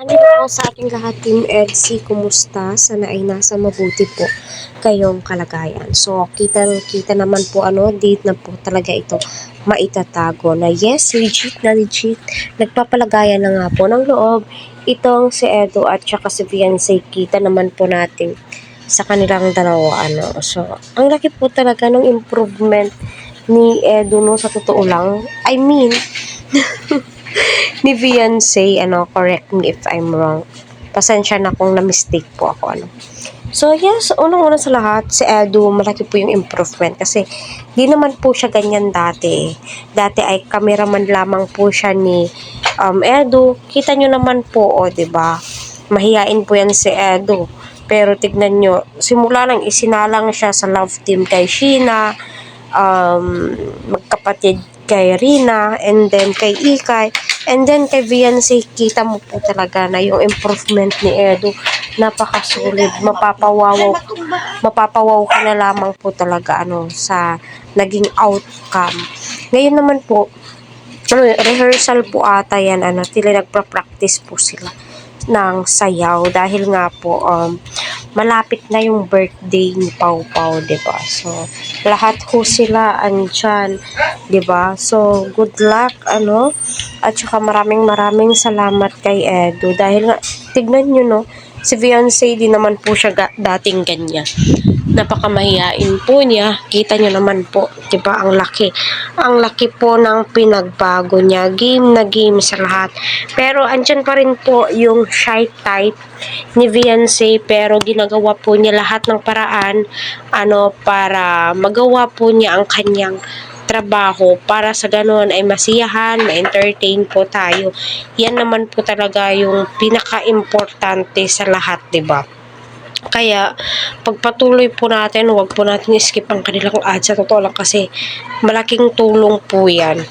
Ano po sa ating lahat, Team EDSI, kumusta? Sana ay nasa mabuti po kayong kalagayan. So, kita naman po, date na po talaga ito maitatago na yes, legit na legit. Nagpapalagayan na nga po ng loob itong si Edo at saka si Fiancé. Kita naman po natin sa kanilang dalawa, So, ang laki po talaga ng improvement ni Edo, no, sa totoo lang. I mean, ni Fiancé, correct me if I'm wrong. Pasensya na kung na-mistake po ako, So, yes, unang-una sa lahat, si Edu, malaki po yung improvement kasi di naman po siya ganyan dati. Dati ay cameraman lamang po siya ni Edu. Kita nyo naman po, di ba? Mahiyain po yan si Edu. Pero tignan nyo, simula lang isinalang siya sa love team kay Sheena, magkapatid kay Rina, and then kay Ikay, and then kay Fiancé. Kita mo po talaga na yung improvement ni Edu napakasulit. Mapapawaw ka na lamang po talaga sa naging outcome. Ngayon naman po, rehearsal po ata yan, tila nagpa-practice po sila ng sayaw dahil nga po malapit na yung birthday ni Pau Pau, 'di ba? So lahat ho sila andyan, 'di ba? So good luck, at saka maraming salamat kay Edo dahil nga tignan niyo, no, si Fiancé din naman po siya dating ganyan. Napakamahiyain po niya. Kita niyo naman po, 'di ba? Ang laki po ng pinagbago niya. Game na game sa lahat. Pero andyan pa rin po yung shy type ni Fiancé, pero ginagawa po niya lahat ng paraan para magawa po niya ang kanyang trabaho para sa ganoon ay masiyahan, ma-entertain po tayo. Yan naman po talaga yung pinaka-importante sa lahat, 'di ba? Kaya, pagpatuloy po natin, huwag po natin skip ang kanilang ads. Sa totoo lang kasi, malaking tulong po yan.